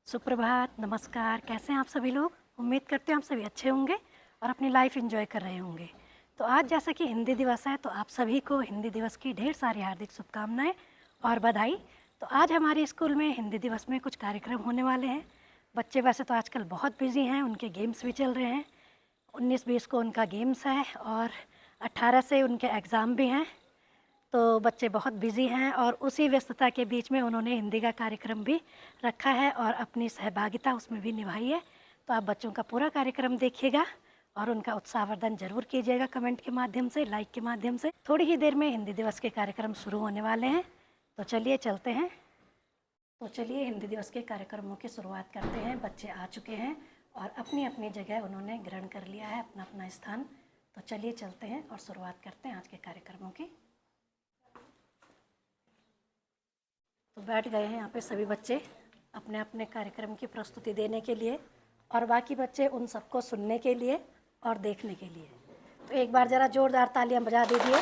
सुप्रभात, नमस्कार। कैसे हैं आप सभी लोग? उम्मीद करते हैं आप सभी अच्छे होंगे और अपनी लाइफ एंजॉय कर रहे होंगे। तो आज जैसा कि हिंदी दिवस है, तो आप सभी को हिंदी दिवस की ढेर सारी हार्दिक शुभकामनाएं और बधाई। तो आज हमारे स्कूल में हिंदी दिवस में कुछ कार्यक्रम होने वाले हैं। बच्चे वैसे तो आजकल बहुत बिजी हैं, उनके गेम्स भी चल रहे हैं। 19-20 को उनका गेम्स है और 18 से उनके एग्ज़ाम भी हैं। तो बच्चे बहुत बिजी हैं और उसी व्यस्तता के बीच में उन्होंने हिंदी का कार्यक्रम भी रखा है और अपनी सहभागिता उसमें भी निभाई है। तो आप बच्चों का पूरा कार्यक्रम देखिएगा और उनका उत्साहवर्धन जरूर कीजिएगा कमेंट के माध्यम से, लाइक के माध्यम से। थोड़ी ही देर में हिंदी दिवस के कार्यक्रम शुरू होने वाले हैं, तो चलिए चलते हैं। तो चलिए हिंदी दिवस के कार्यक्रमों की शुरुआत करते हैं। बच्चे आ चुके हैं और अपनी अपनी जगह उन्होंने ग्रहण कर लिया है, अपना अपना स्थान। तो चलिए चलते हैं और शुरुआत करते हैं आज के कार्यक्रमों की। तो बैठ गए हैं यहाँ पे सभी बच्चे अपने अपने कार्यक्रम की प्रस्तुति देने के लिए और बाकी बच्चे उन सबको सुनने के लिए और देखने के लिए। तो एक बार ज़रा जोरदार तालियां बजा दीजिए।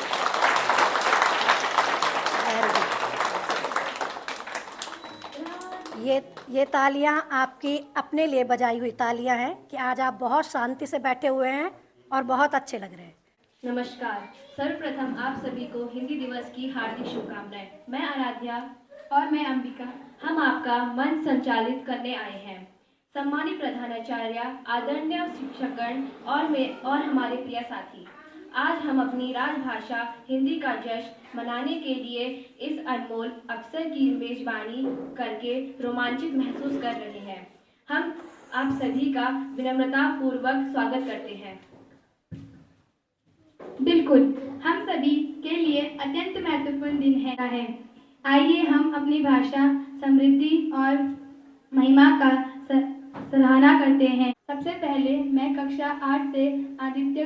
ये तालियां आपकी अपने लिए बजाई हुई तालियां हैं कि आज आप बहुत शांति से बैठे हुए हैं और बहुत अच्छे लग रहे हैं। नमस्कार। सर्वप्रथम आप सभी को हिंदी दिवस की हार्दिक शुभकामनाएं। मैं आराध्या और मैं अंबिका, हम आपका मंच संचालित करने आए हैं। सम्मानित प्रधानाचार्य, आदरणीय शिक्षकगण और हमारे प्रिय साथी, आज हम अपनी राजभाषा हिंदी का जश्न मनाने के लिए इस अनमोल अवसर की मेजबानी करके रोमांचित महसूस कर रहे हैं। हम आप सभी का विनम्रता पूर्वक स्वागत करते हैं। बिल्कुल, हम सभी के लिए अत्यंत महत्वपूर्ण दिन है। आइए हम अपनी भाषा समृद्धि और महिमा का सराहना करते हैं। सबसे पहले मैं कक्षा 8 से आदित्य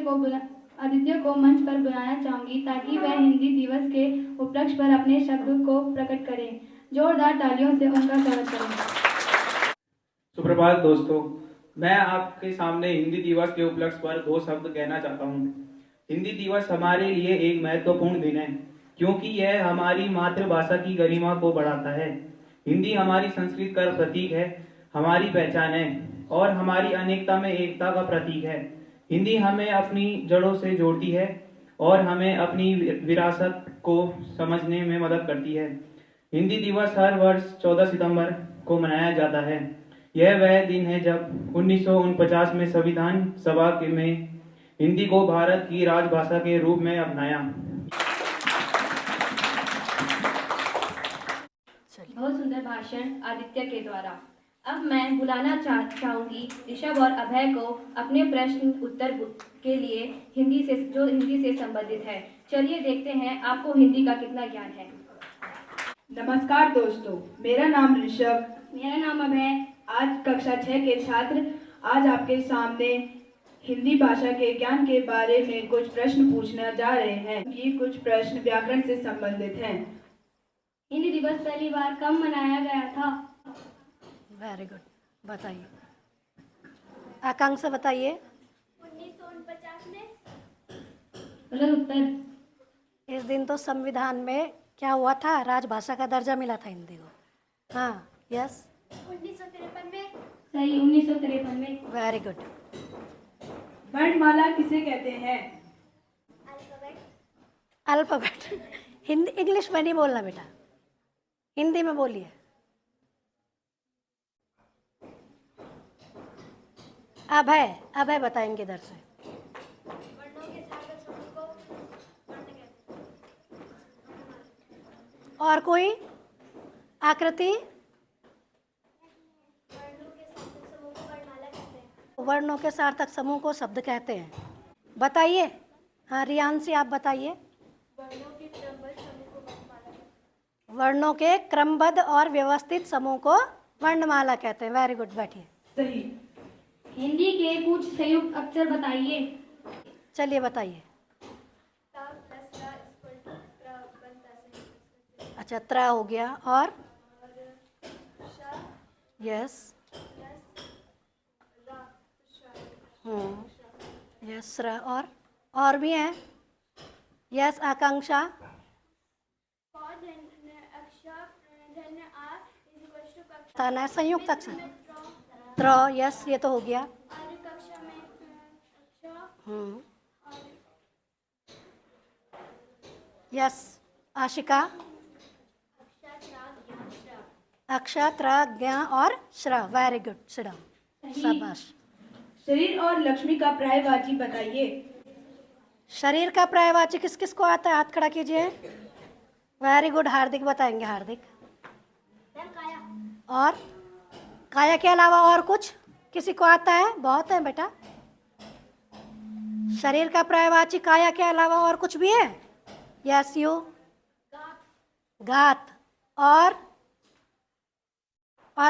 को मंच पर बुलाना चाहूंगी ताकि वह हिंदी दिवस के उपलक्ष्य पर अपने शब्द को प्रकट करें। जोरदार तालियों से उनका स्वागत करें। सुप्रभात दोस्तों, मैं आपके सामने हिंदी दिवस के उपलक्ष्य पर 2 शब्द कहना चाहता हूँ। हिंदी दिवस हमारे लिए एक महत्वपूर्ण दिन है क्योंकि यह हमारी मातृभाषा की गरिमा को बढ़ाता है। हिंदी हमारी संस्कृति का प्रतीक है, हमारी पहचान है और हमारी अनेकता में एकता का प्रतीक है। हिंदी हमें अपनी जड़ों से जोड़ती है और हमें अपनी विरासत को समझने में मदद करती है। हिंदी दिवस हर वर्ष 14 सितंबर को मनाया जाता है। यह वह दिन है जब 1949 में संविधान सभा में हिंदी को भारत की राजभाषा के रूप में अपनाया। बहुत सुंदर भाषण आदित्य के द्वारा। अब मैं बुलाना चाहूंगी ऋषभ और अभय को अपने प्रश्न उत्तर के लिए हिंदी से संबंधित है। चलिए देखते हैं आपको हिंदी का कितना ज्ञान है। नमस्कार दोस्तों, मेरा नाम ऋषभ। मेरा नाम अभय। आज कक्षा 6 के छात्र आज आपके सामने हिंदी भाषा के ज्ञान के बारे में कुछ प्रश्न पूछना जा रहे हैं। ये कुछ प्रश्न व्याकरण से संबंधित हैं। हिंदी दिवस पहली बार कब मनाया गया था? वेरी गुड, बताइए। आकांक्षा बताइए। 1949 में। गलत उत्तर। इस दिन तो संविधान में क्या हुआ था, राजभाषा का दर्जा मिला था हिंदी को। हाँ, यस। 1953 में। सही, 1953 में। Very good. वर्णमाला किसे कहते हैं? अल्फाबेट। हिंदी इंग्लिश में नहीं बोलना बेटा, हिंदी में बोलिए। अभय बताएंगे इधर से। और कोई आकृति? वर्णों के सार्थक समूह को शब्द कहते हैं। बताइए। हाँ, रियांशी आप बताइए। वर्णों के क्रमबद्ध और व्यवस्थित समूह को वर्णमाला कहते हैं। वेरी गुड, बैठिए। सही। हिंदी के कुछ संयुक्त अक्षर बताइए। चलिए बताइए। अच्छा, त्रा हो गया और यस। यस, और भी हैं। यस, आकांक्षा। ताना संयुक्त अक्षर। त्र, यस ये तो हो गया। यस आशिका। अक्षा, त्र, ज्ञ और श्र, वेरी गुड, श्र, शाबाश। शरीर और लक्ष्मी का पर्यायवाची बताइए। शरीर का पर्यायवाची किस किस को आता है, हाथ खड़ा कीजिए। वेरी गुड, हार्दिक बताएंगे, हार्दिक। और काया के अलावा और कुछ किसी को आता है? बहुत है बेटा। शरीर का पर्यायवाची काया के अलावा और कुछ भी है? Yes you. गात। और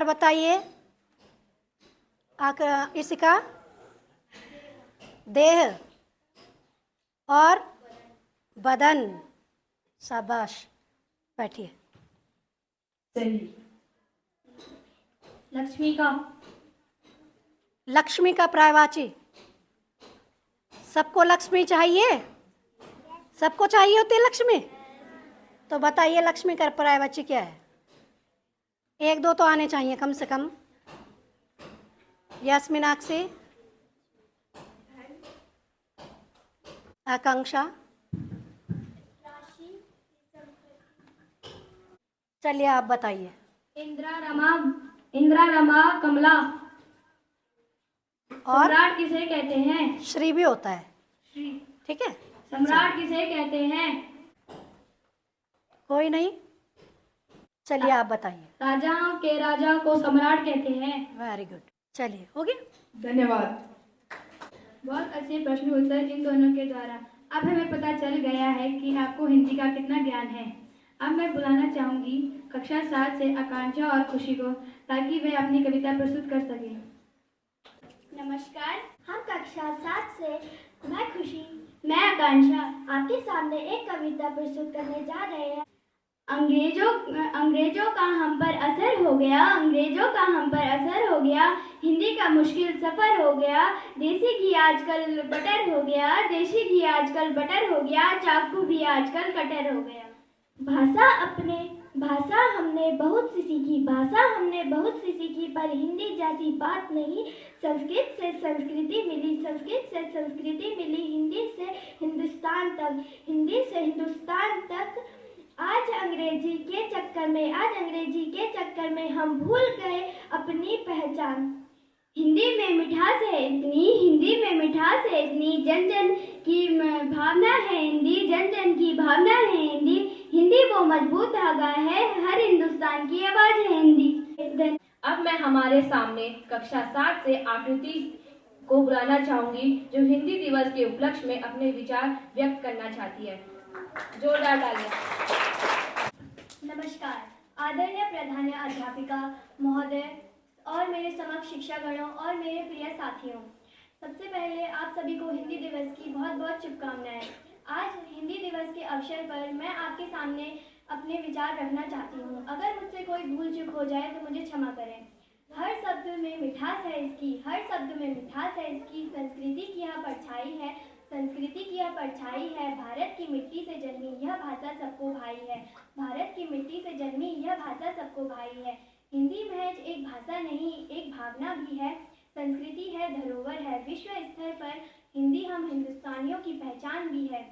बताइए इसी का देह और बदन। शाबाश, बैठिए। सही। लक्ष्मी का। लक्ष्मी का पर्यायवाची। सबको लक्ष्मी चाहिए? सबको चाहिए होती है लक्ष्मी? तो बताइए लक्ष्मी का पर्यायवाची क्या है? एक दो तो आने चाहिए कम से कम। यस मीनाक्षी। आकांक्षा। चलिए आप बताइए। इंद्रा, रमा, कमला। और सम्राट किसे कहते हैं? श्री भी होता है, श्री। ठीक है। सम्राट किसे कहते हैं? कोई नहीं, चलिए आप बताइए। राजाओं के राजा को सम्राट कहते हैं। वेरी गुड, चलिए हो गया। धन्यवाद। बहुत अच्छे प्रश्न उत्तर इन दोनों के द्वारा। अब हमें पता चल गया है कि आपको हिंदी का कितना ज्ञान है। अब मैं बुलाना चाहूंगी कक्षा 7 से आकांक्षा और खुशी को, ताकि वे अपनी कविता प्रस्तुत कर सकें। नमस्कार, हम कक्षा 7 से मैं खुशी, मैं आकांक्षा आपके सामने एक कविता प्रस्तुत करने जा रहे हैं। अंग्रेजों का हम पर असर हो गया, अंग्रेजों का हम पर असर हो गया, हिंदी का मुश्किल सफर हो गया, देसी घी आजकल बटर हो गया, देसी घी आजकल बटर हो गया, चाकू भी आजकल कटर हो गया। भाषा हमने बहुत सी सीखी, भाषा हमने बहुत सी सीखी, पर हिंदी जैसी बात नहीं। संस्कृत से संस्कृति मिली, संस्कृत से संस्कृति मिली, हिंदी से हिंदुस्तान तक, हिंदी से हिंदुस्तान तक। आज अंग्रेजी के चक्कर में हम भूल गए अपनी पहचान। हिंदी में मिठास है इतनी, जन जन की भावना है हिंदी, जन जन की भावना है हिंदी। हिंदी वो मजबूत धागा है, हर हिंदुस्तान की आवाज है हिंदी। अब मैं हमारे सामने कक्षा 7 से आकृति को बुलाना चाहूंगी, जो हिंदी दिवस के उपलक्ष्य में अपने विचार व्यक्त करना चाहती है। जोरदार तालियां। नमस्कार, आदरणीय प्रधान अध्यापिका महोदय और मेरे समक्ष शिक्षागणों और मेरे प्रिय साथियों, सबसे पहले आप सभी को हिंदी दिवस की बहुत बहुत शुभकामनाएं। आज हिंदी दिवस के अवसर पर मैं आपके सामने अपने विचार रखना चाहती हूँ। अगर मुझसे कोई भूल चूक हो जाए तो मुझे क्षमा करें। हर शब्द में मिठास है इसकी, हर शब्द में मिठास है इसकी, संस्कृति की यह परछाई है, संस्कृति की यह परछाई है। भारत की मिट्टी से जन्मी यह भाषा सबको भाई है, भारत की मिट्टी से जन्मी यह भाषा सबको भाई है। हिंदी महज एक भाषा नहीं, एक भावना भी है, संस्कृति है, धरोहर है। विश्व स्तर पर हिंदी हम हिंदुस्तानियों की पहचान भी है।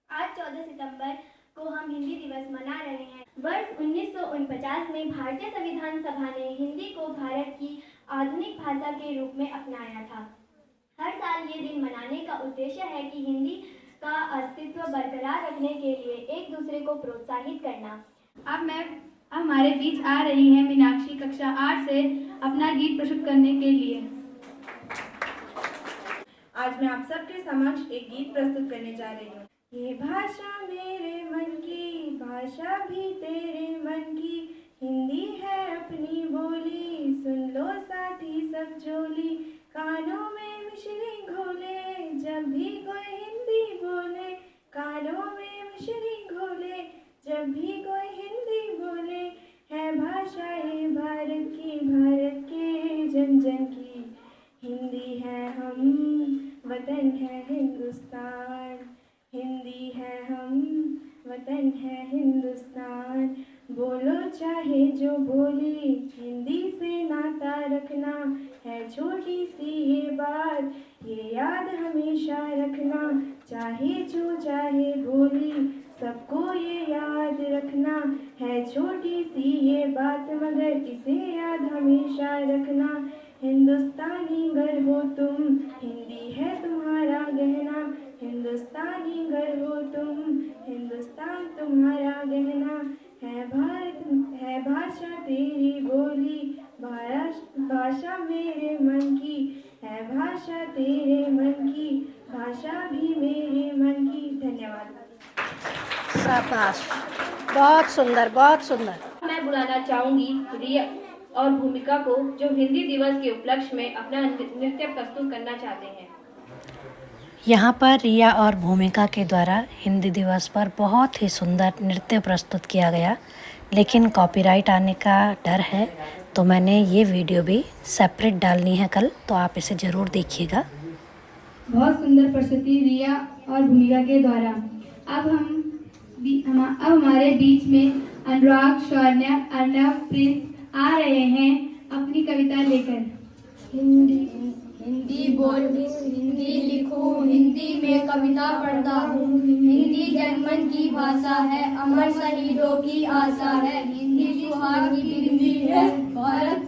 आज 14 सितंबर को हम हिंदी दिवस मना रहे हैं। वर्ष 1949 में भारतीय संविधान सभा ने हिंदी को भारत की आधुनिक भाषा के रूप में अपनाया था। हर साल ये दिन मनाने का उद्देश्य है कि हिंदी का अस्तित्व बरकरार रखने के लिए एक दूसरे को प्रोत्साहित करना। अब हमारे बीच आ रही है मीनाक्षी कक्षा 8 से अपना गीत प्रस्तुत करने के लिए। आज मैं आप सबके समक्ष एक गीत प्रस्तुत करने जा रही हूँ। ये भाषा मेरे मन की, भाषा भी तेरे मन की, हिंदी है अपनी बोली, सुन लो साथी सब जोली, कानों में मिश्री घोले, जब भी कोई हिंदी बोले, कानों में मिश्री घोले, जब भी कोई हिंदी बोले, है भाषा ये भारत के जन जन की, हिंदी है हम, वतन है हिंदुस्तान, हिंदी है हम, वतन है हिंदुस्तान। बोलो चाहे जो बोले, हिंदी से नाता रखना है छोटी सी ये बात, ये याद हमेशा रखना। चाहे जो चाहे बोले, सबको ये याद रखना है छोटी सी ये बात, मगर इसे याद हमेशा रखना। हिंदुस्तानी घर हो तुम, हिंदी है तुम्हारा गहना। हिंदुस्तानी घर हो तुम, हिंदुस्तान तुम्हारा गहना। है भारत है भाषा तेरी बोली, भाषा मेरे मन की है, भाषा तेरे मन की, भाषा भी मेरे मन की। धन्यवाद। शाबाश, बहुत सुंदर, बहुत सुंदर। मैं बुलाना चाहूंगी रिया और भूमिका को, जो हिंदी दिवस के उपलक्ष्य में अपना नृत्य प्रस्तुत करना चाहते हैं। यहाँ पर रिया और भूमिका के द्वारा हिंदी दिवस पर बहुत ही सुंदर नृत्य प्रस्तुत किया गया, लेकिन कॉपीराइट आने का डर है, तो मैंने ये वीडियो भी सेपरेट डालनी है कल, तो आप इसे ज़रूर देखिएगा। बहुत सुंदर प्रस्तुति रिया और भूमिका के द्वारा। अब हमारे बीच में अनुराग, शौर्य, अर्णव, प्रिंस आ रहे हैं अपनी कविता लेकर। हिंदी बोलूं, हिंदी लिखूं, हिंदी में कविता पढ़ता हूँ। हिंदी जनमन की भाषा है, अमर शहीदों की आशा है। हिंदी सुहाग की हिंदी है, भारत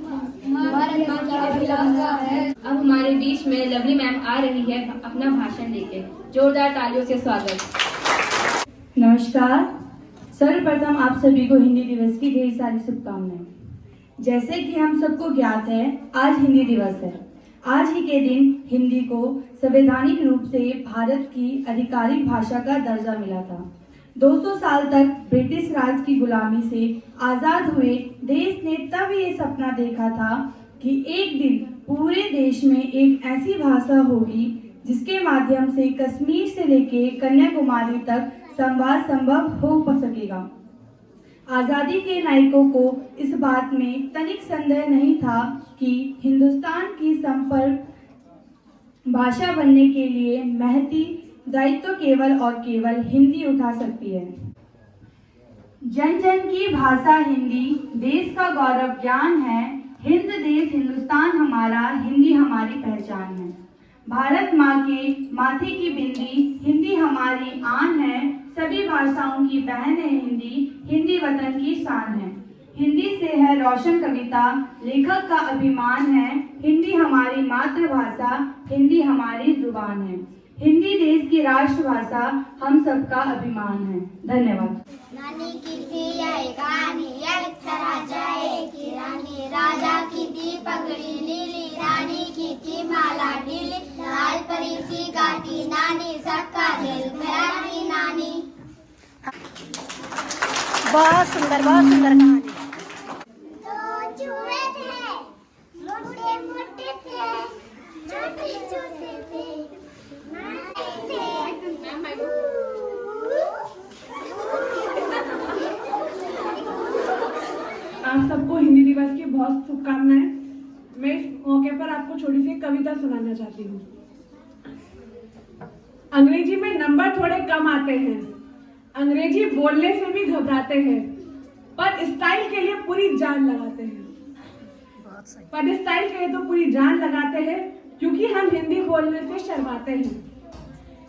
माँ की अभिलाषा है। अब हमारे बीच में लवली मैम आ रही है अपना भाषण लेके। जोरदार तालियों से स्वागत। नमस्कार। सर्वप्रथम आप सभी को हिंदी दिवस की ढेर सारी शुभकामनाएं। जैसे कि हम सबको ज्ञात है, आज हिंदी दिवस है। आज ही के दिन हिंदी को संवैधानिक रूप से भारत की आधिकारिक भाषा का दर्जा मिला था। 200 साल तक ब्रिटिश राज की गुलामी से आज़ाद हुए देश ने तब ये सपना देखा था कि एक दिन पूरे देश में एक ऐसी भाषा होगी जिसके माध्यम से कश्मीर से लेके कन्याकुमारी तक संवाद संभव हो सकेगा। आज़ादी के नायकों को इस बात में तनिक संदेह नहीं था कि हिंदुस्तान की संपर्क भाषा बनने के लिए महती दायित्व केवल और केवल हिंदी उठा सकती है। जन जन की भाषा हिंदी, देश का गौरव ज्ञान है। हिंद देश हिंदुस्तान हमारा, हिंदी हमारी पहचान है। भारत माँ के माथे की बिंदी, हिंदी हमारी आन है। सभी भाषाओं की बहन है हिंदी, हिंदी वतन की शान है। हिंदी से है रोशन कविता, लेखक का अभिमान है। हिंदी हमारी मातृभाषा, हिंदी हमारी जुबान है। हिंदी देश की राष्ट्रभाषा, हम सबका अभिमान है। धन्यवाद। नानी की थी यह कहानी, एक था राजा एक ही रानी। राजा की थी पगड़ी नीली, रानी की थी माला ढीली। लाल परी सी गाती नानी, सबका दिल प्यारी नानी। बहुत सुंदर, बहुत सुंदर कहानी। तो चूहे थे, मोटे मोटे थे, छोटे छोटे थे, आप सबको हिंदी दिवस की बहुत शुभकामनाएं। मैं इस मौके पर आपको छोटी सी कविता सुनाना चाहती हूँ। अंग्रेजी में नंबर थोड़े कम आते हैं, अंग्रेजी बोलने से भी घबराते हैं, पर स्टाइल के लिए पूरी जान लगाते हैं। पर स्टाइल के लिए तो पूरी जान लगाते हैं, क्योंकि हम हिंदी बोलने से शर्माते हैं।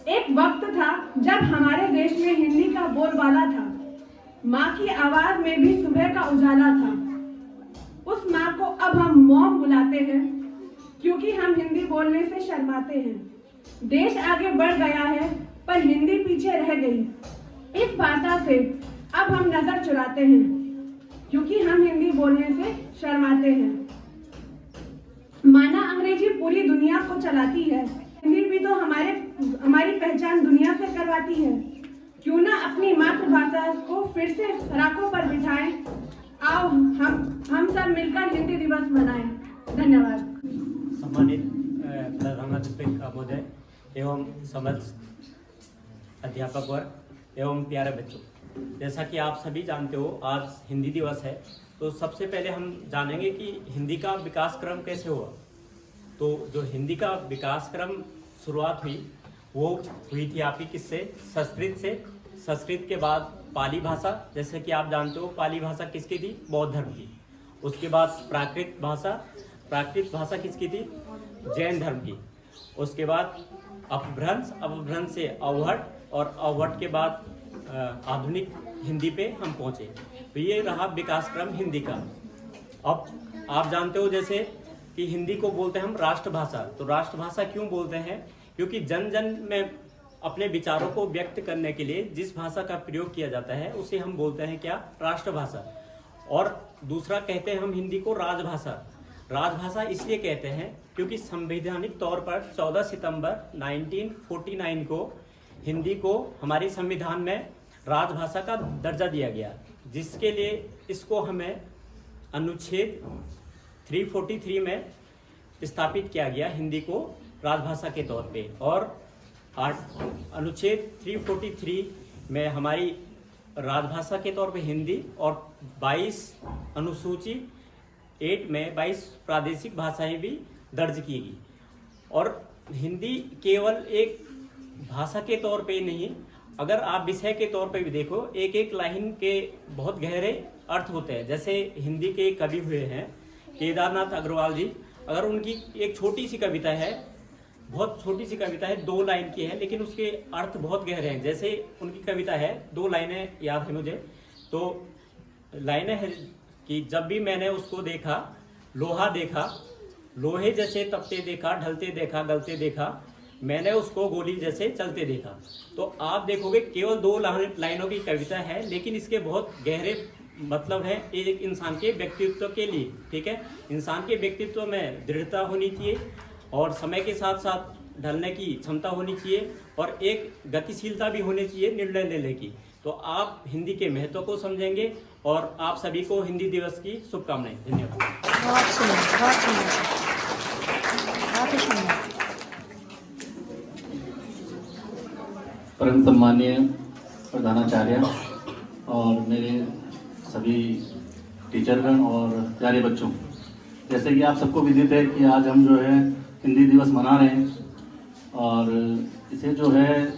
एक वक्त था जब हमारे देश में हिंदी का बोलबाला था। माँ की आवाज में भी सुबह का उजाला था। उस माँ को अब हम मॉम बुलाते हैं, क्योंकि हम हिंदी बोलने से शर्माते हैं। देश आगे बढ़ गया है, पर हिंदी पीछे रह गई। इस भाषा से अब हम नजर चुराते हैं, क्योंकि हम हिंदी बोलने से शर्माते हैं। माना अंग्रेजी पूरी दुनिया को चलाती है, हिंदी भी तो हमारी पहचान दुनिया से करवाती है। क्यों ना अपनी मातृभाषा को फिर से सराखों पर बिठाएं। आओ हम सब मिलकर हिंदी दिवस मनाएं। धन्यवाद। सम्मानित प्रधानाध्यापक महोदय एवं समस्त अध्यापक वर्ग एवं प्यारे बच्चों, जैसा कि आप सभी जानते हो आज हिंदी दिवस है, तो सबसे पहले हम जानेंगे कि हिंदी का विकास क्रम कैसे हुआ। तो जो हिंदी का विकास क्रम शुरुआत हुई वो हुई थी आपकी किससे, संस्कृत से। संस्कृत के बाद पाली भाषा, जैसे कि आप जानते हो पाली भाषा किसकी थी? बौद्ध धर्म की। उसके बाद प्राकृत भाषा किसकी थी? जैन धर्म की। उसके बाद अपभ्रंश से अवहट, और अवहट के बाद आधुनिक हिंदी पे हम पहुँचे। तो ये रहा विकास क्रम हिंदी का। अब आप जानते हो जैसे कि हिंदी को बोलते हैं हम राष्ट्रभाषा। तो राष्ट्रभाषा क्यों बोलते हैं? क्योंकि जन जन में अपने विचारों को व्यक्त करने के लिए जिस भाषा का प्रयोग किया जाता है उसे हम बोलते हैं क्या? राष्ट्रभाषा। और दूसरा कहते हैं हम हिंदी को राजभाषा। राजभाषा इसलिए कहते हैं क्योंकि संवैधानिक तौर पर 14 सितंबर 1949 को हिंदी को हमारे संविधान में राजभाषा का दर्जा दिया गया, जिसके लिए इसको हमें अनुच्छेद 343 में स्थापित किया गया हिंदी को राजभाषा के तौर पे। और अनुच्छेद 343 में हमारी राजभाषा के तौर पे हिंदी, और 22 अनुसूची 8 में 22 प्रादेशिक भाषाएं भी दर्ज की गई। और हिंदी केवल एक भाषा के तौर पे नहीं, अगर आप विषय के तौर पे भी देखो, एक एक लाइन के बहुत गहरे अर्थ होते हैं। जैसे हिंदी के कवि हुए हैं केदारनाथ अग्रवाल जी, अगर उनकी एक छोटी सी कविता है, बहुत छोटी सी कविता है, 2 लाइन की है, लेकिन उसके अर्थ बहुत गहरे हैं। जैसे उनकी कविता है, 2 लाइनें याद है मुझे, तो लाइनें है कि जब भी मैंने उसको देखा, लोहा देखा, लोहे जैसे तपते देखा, ढलते देखा, गलते देखा, मैंने उसको गोली जैसे चलते देखा। तो आप देखोगे केवल 2 लाइनों की कविता है, लेकिन इसके बहुत गहरे मतलब है एक इंसान के व्यक्तित्व के लिए। ठीक है, इंसान के व्यक्तित्व में दृढ़ता होनी चाहिए, और समय के साथ साथ ढलने की क्षमता होनी चाहिए, और एक गतिशीलता भी होनी चाहिए निर्णय लेने की। तो आप हिंदी के महत्व को समझेंगे, और आप सभी को हिंदी दिवस की शुभकामनाएं। धन्यवाद। बहुत सुंदर, बहुत सुंदर, बहुत ही सुंदर। परम सम्मानीय प्रधानाचार्य और मेरे सभी टीचरगण और प्यारे बच्चों, जैसे कि आप सबको विदित है कि आज हम जो है हिंदी दिवस मना रहे हैं, और इसे जो है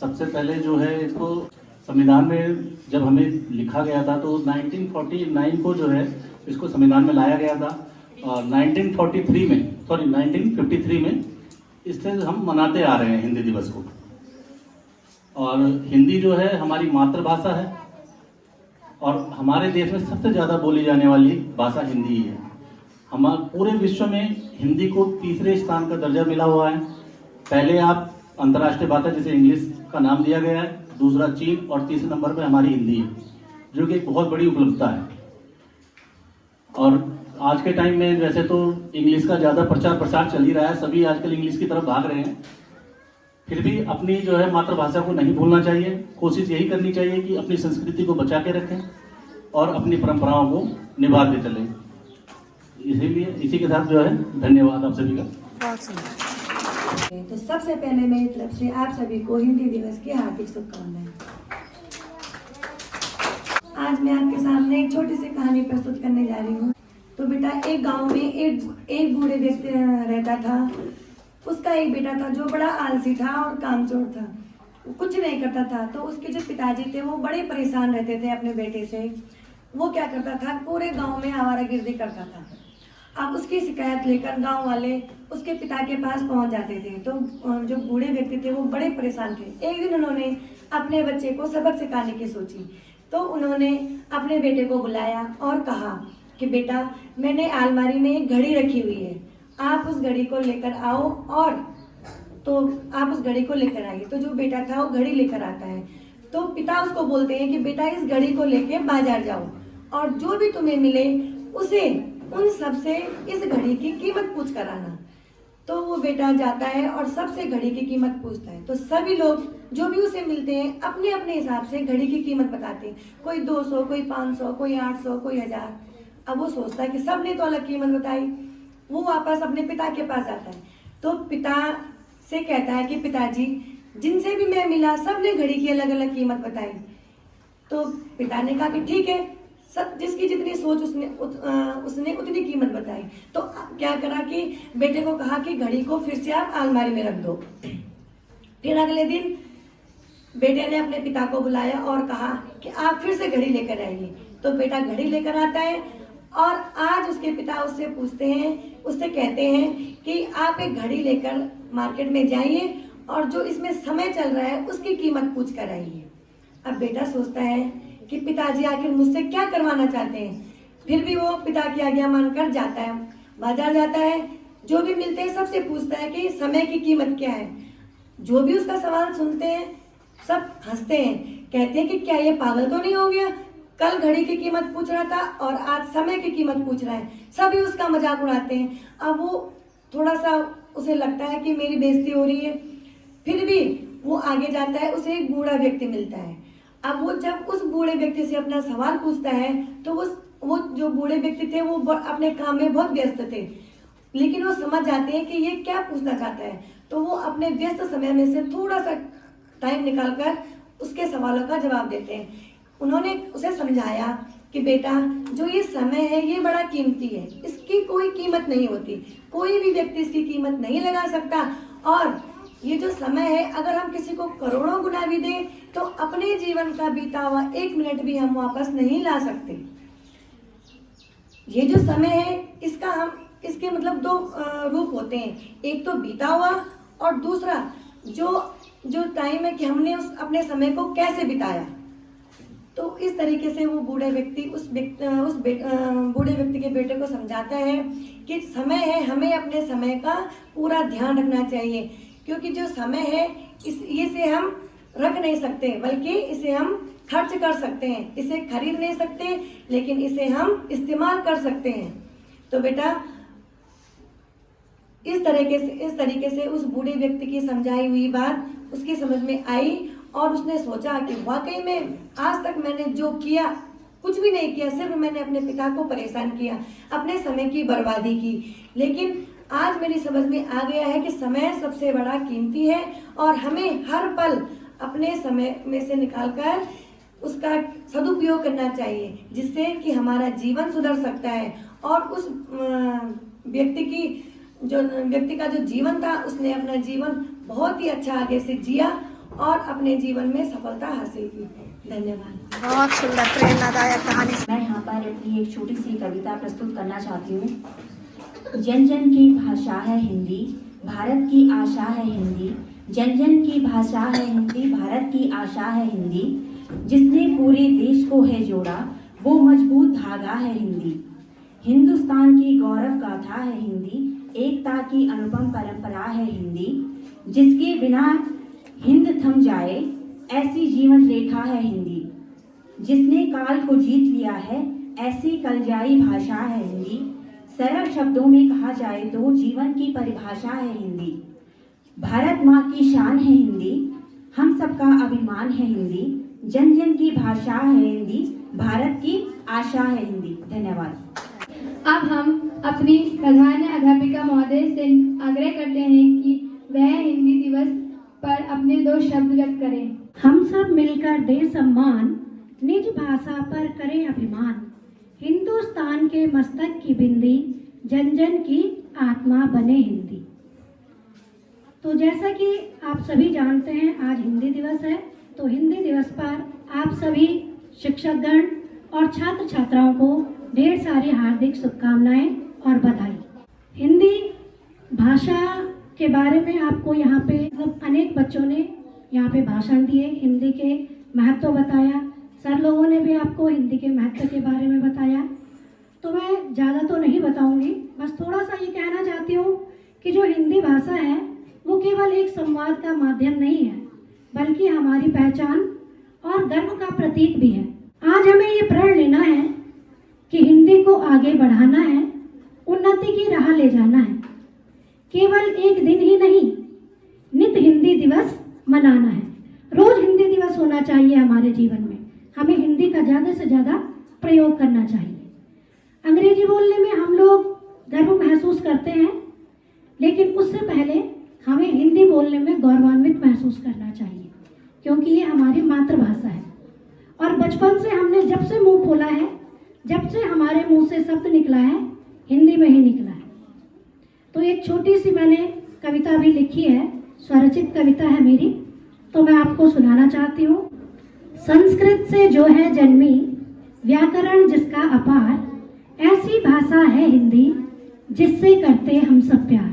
सबसे पहले जो है इसको संविधान में जब हमें लिखा गया था तो 1949 को जो है इसको संविधान में लाया गया था, और 1953 में इससे हम मनाते आ रहे हैं हिंदी दिवस को। और हिंदी जो है हमारी मातृभाषा है, और हमारे देश में सबसे ज़्यादा बोली जाने वाली भाषा हिंदी ही है। हमारे पूरे विश्व में हिंदी को 3रे स्थान का दर्जा मिला हुआ है। पहले आप अंतर्राष्ट्रीय भाषा जिसे इंग्लिश का नाम दिया गया है, दूसरा चीन, और 3रे नंबर पर हमारी हिंदी है, जो कि एक बहुत बड़ी उपलब्धता है। और आज के टाइम में वैसे तो इंग्लिश का ज़्यादा प्रचार प्रसार चल ही रहा है, सभी आजकल इंग्लिश की तरफ भाग रहे हैं, फिर भी अपनी जो है मातृभाषा को नहीं भूलना चाहिए। कोशिश यही करनी चाहिए कि अपनी संस्कृति को बचा के रखें और अपनी परंपराओं को निभाते चलें। इसीलिए इसी के साथ जो है धन्यवाद आप सभी का। बहुत सुंदर। तो सबसे पहले मेरी तरफ से आप सभी को हिंदी दिवस की हार्दिक शुभकामनाएं। आज मैं आपके सामने एक छोटी सी कहानी प्रस्तुत करने जा रही हूँ। तो बेटा, एक गांव में एक बूढ़े व्यक्ति रहता था। उसका एक बेटा था जो बड़ा आलसी था और कामचोर था, वो कुछ नहीं करता था। तो उसके जो पिताजी थे वो बड़े परेशान रहते थे अपने बेटे से। वो क्या करता था, पूरे गांव में आवारागर्दी करता था। अब उसकी शिकायत लेकर गांव वाले उसके पिता के पास पहुंच जाते थे। तो जो बूढ़े व्यक्ति थे वो बड़े परेशान थे। एक दिन उन्होंने अपने बच्चे को सबक सिखाने की सोची। तो उन्होंने अपने बेटे को बुलाया और कहा कि बेटा, मैंने अलमारी में एक घड़ी रखी हुई है, आप उस घड़ी को लेकर आओ। और तो आप उस घड़ी को लेकर आइए। तो जो बेटा था वो घड़ी लेकर आता है। तो पिता उसको बोलते हैं कि बेटा, इस घड़ी को लेके बाजार जाओ, और जो भी तुम्हें मिले उसे उन सबसे इस घड़ी की कीमत पूछ कर आना। तो वो बेटा जाता है और सबसे घड़ी की कीमत पूछता है। तो सभी लोग जो भी उसे मिलते हैं अपने अपने हिसाब से घड़ी की कीमत बताते हैं। कोई 200, कोई 500, कोई 800, कोई 1000। अब वो सोचता है कि सबने तो अलग कीमत बताई। वो वापस अपने पिता के पास आता है। तो पिता से कहता है कि पिताजी, जिनसे भी मैं मिला सबने घड़ी की अलग अलग कीमत बताई। तो पिता ने कहा कि ठीक है, सब जिसकी जितनी सोच उसने उतनी कीमत बताई। तो क्या करा कि बेटे को कहा कि घड़ी को फिर से आप अलमारी में रख दो। फिर अगले दिन बेटे ने अपने पिता को बुलाया और कहा कि आप फिर से घड़ी लेकर आइए। तो बेटा घड़ी लेकर आता है और आज उसके पिता उससे पूछते हैं, उससे कहते हैं कि आप एक घड़ी लेकर मार्केट में जाइए और जो इसमें समय चल रहा है उसकी कीमत पूछ कर आइए। अब बेटा सोचता है कि पिताजी आखिर मुझसे क्या करवाना चाहते हैं। फिर भी वो पिता की आज्ञा मानकर जाता है, बाजार जाता है, जो भी मिलते हैं सबसे पूछता है कि समय की कीमत क्या है। जो भी उसका सवाल सुनते हैं सब हंसते हैं, कहते हैं कि क्या ये पागल तो नहीं हो गया, कल घड़ी की कीमत पूछ रहा था और आज समय की कीमत पूछ रहा है। सभी उसका मजाक उड़ाते हैं। अब वो थोड़ा सा उसे लगता है कि मेरी बेइज्जती हो रही है, फिर भी वो आगे जाता है, उसे एक बूढ़ा व्यक्ति मिलता है। अब वो जब उस बूढ़े व्यक्ति से अपना सवाल पूछता है तो वो जो बूढ़े व्यक्ति थे वो अपने काम में बहुत व्यस्त थे, लेकिन वो समझ जाते हैं कि ये क्या पूछना चाहता है। तो वो अपने व्यस्त समय में से थोड़ा सा टाइम निकालकर उसके सवालों का जवाब देते हैं। उन्होंने उसे समझाया कि बेटा जो ये समय है ये बड़ा कीमती है, इसकी कोई कीमत नहीं होती, कोई भी व्यक्ति इसकी कीमत नहीं लगा सकता। और ये जो समय है अगर हम किसी को करोड़ों गुना भी दें तो अपने जीवन का बीता हुआ 1 मिनट भी हम वापस नहीं ला सकते। ये जो समय है इसके मतलब 2 रूप होते हैं, एक तो बीता हुआ और दूसरा जो टाइम है कि हमने अपने समय को कैसे बिताया। तो इस तरीके से वो बूढ़े व्यक्ति उस बूढ़े व्यक्ति के बेटे को समझाता है कि समय है, हमें अपने समय का पूरा ध्यान रखना चाहिए, क्योंकि जो समय है इसे हम रख नहीं सकते, बल्कि इसे हम खर्च कर सकते हैं। इसे खरीद नहीं सकते, लेकिन इसे हम इस्तेमाल कर सकते हैं। तो बेटा इस तरीके से उस बूढ़े व्यक्ति की समझाई हुई बात उसकी समझ में आई और उसने सोचा कि वाकई में आज तक मैंने जो किया कुछ भी नहीं किया, सिर्फ मैंने अपने पिता को परेशान किया, अपने समय की बर्बादी की। लेकिन आज मेरी समझ में आ गया है कि समय सबसे बड़ा कीमती है और हमें हर पल अपने समय में से निकालकर उसका सदुपयोग करना चाहिए, जिससे कि हमारा जीवन सुधर सकता है। और उस व्यक्ति का जो जीवन था उसने अपना जीवन बहुत ही अच्छा आगे से जिया और अपने जीवन में सफलता हासिल की। धन्यवाद। बहुत सुंदर प्रेरणादायक कहानी। मैं यहाँ पर अपनी एक छोटी सी कविता प्रस्तुत करना चाहती हूँ। जन जन की भाषा है हिंदी, भारत की आशा है हिंदी। जन जन की भाषा है हिंदी, भारत की आशा है हिंदी। जिसने पूरे देश को है जोड़ा वो मजबूत धागा है हिंदी। हिंदुस्तान की गौरव गाथा है हिंदी, एकता की अनुपम परंपरा है हिंदी। जिसके बिना हिंद थम जाए ऐसी जीवन रेखा है हिंदी। जिसने काल को जीत लिया है ऐसी कलजाई भाषा है हिंदी। सरल शब्दों में कहा जाए तो जीवन की परिभाषा है हिंदी। भारत माँ की शान है हिंदी, हम सबका अभिमान है हिंदी। जन जन की भाषा है हिंदी, भारत की आशा है हिंदी। धन्यवाद। अब हम अपनी प्रधान अध्यापिका महोदय से आग्रह करते हैं कि वह हिंदी दिवस पर अपने 2 शब्द व्यक्त करें। हम सब मिलकर दें सम्मान, निज भाषा पर करें अभिमान। हिंदुस्तान के मस्तक की बिंदी, जन जन की आत्मा बने हिंदी। तो जैसा कि आप सभी जानते हैं आज हिंदी दिवस है, तो हिंदी दिवस पर आप सभी शिक्षकगण और छात्र छात्राओं को ढेर सारी हार्दिक शुभकामनाएं और बधाई। हिंदी भाषा के बारे में आपको यहाँ पे अनेक बच्चों ने यहाँ पे भाषण दिए, हिंदी के महत्व बताया। सर लोगों ने भी आपको हिंदी के महत्व के बारे में बताया। तो मैं ज़्यादा तो नहीं बताऊंगी, बस थोड़ा सा ये कहना चाहती हूँ कि जो हिंदी भाषा है वो केवल एक संवाद का माध्यम नहीं है, बल्कि हमारी पहचान और गर्व का प्रतीक भी है। आज हमें ये प्रण लेना है कि हिंदी को आगे बढ़ाना है, उन्नति की राह ले जाना है। केवल एक दिन ही नहीं, नित हिंदी दिवस मनाना है। रोज हिंदी दिवस होना चाहिए हमारे जीवन में। हमें हिंदी का ज़्यादा से ज़्यादा प्रयोग करना चाहिए। अंग्रेजी बोलने में हम लोग गर्व महसूस करते हैं, लेकिन उससे पहले हमें हिंदी बोलने में गौरवान्वित महसूस करना चाहिए, क्योंकि ये हमारी मातृभाषा है। और बचपन से हमने जब से मुंह खोला है, जब से हमारे मुंह से शब्द निकला है, हिंदी में ही निकला है। तो एक छोटी सी मैंने कविता भी लिखी है, स्वरचित कविता है मेरी, तो मैं आपको सुनाना चाहती हूँ। संस्कृत से जो है जन्मी, व्याकरण जिसका अपार, ऐसी भाषा है हिंदी जिससे करते हम सब प्यार।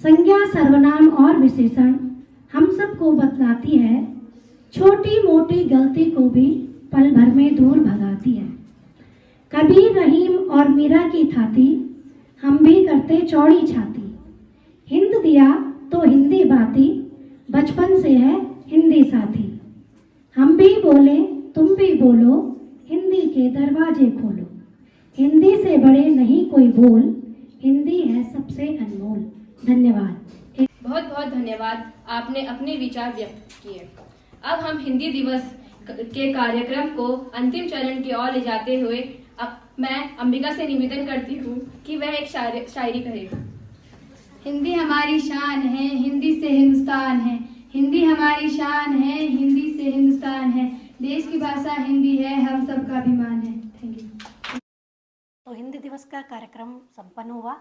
संज्ञा सर्वनाम और विशेषण हम सबको बतलाती है, छोटी मोटी गलती को भी पल भर में दूर भगाती है। कबीर रहीम और मीरा की थाती, हम भी करते चौड़ी छाती। हिंद दिया तो हिंदी बाती, बचपन से है हिंदी साथी। हम भी बोले तुम भी बोलो, हिंदी के दरवाजे खोलो। हिंदी से बड़े नहीं कोई बोल, हिंदी है सबसे अनमोल। धन्यवाद। बहुत बहुत धन्यवाद, आपने अपने विचार व्यक्त किए। अब हम हिंदी दिवस के कार्यक्रम को अंतिम चरण की ओर ले जाते हुए मैं अंबिका से निवेदन करती हूँ कि वह एक शायरी कहे। हिंदी हमारी शान है, हिंदी से हिंदुस्तान है। हिंदी हमारी शान है, हिंदी से हिंदुस्तान है। देश की भाषा हिंदी है, हम सबका अभिमान है। Thank you. तो हिंदी दिवस का कार्यक्रम संपन्न हुआ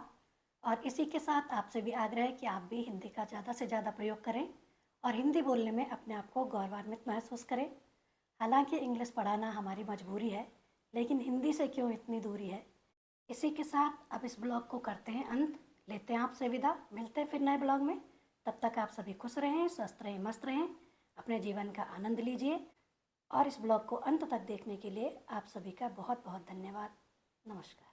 और इसी के साथ आपसे भी आग्रह है कि आप भी हिंदी का ज़्यादा से ज़्यादा प्रयोग करें और हिंदी बोलने में अपने आप को गौरवान्वित महसूस करें। हालांकि इंग्लिश पढ़ाना हमारी मजबूरी है, लेकिन हिंदी से क्यों इतनी दूरी है। इसी के साथ अब इस ब्लॉग को करते हैं अंत, लेते हैं आपसे विदा। मिलते हैं फिर नए ब्लॉग में। तब तक आप सभी खुश रहें, स्वस्थ रहें, मस्त रहें, अपने जीवन का आनंद लीजिए। और इस ब्लॉग को अंत तक देखने के लिए आप सभी का बहुत बहुत धन्यवाद। नमस्कार।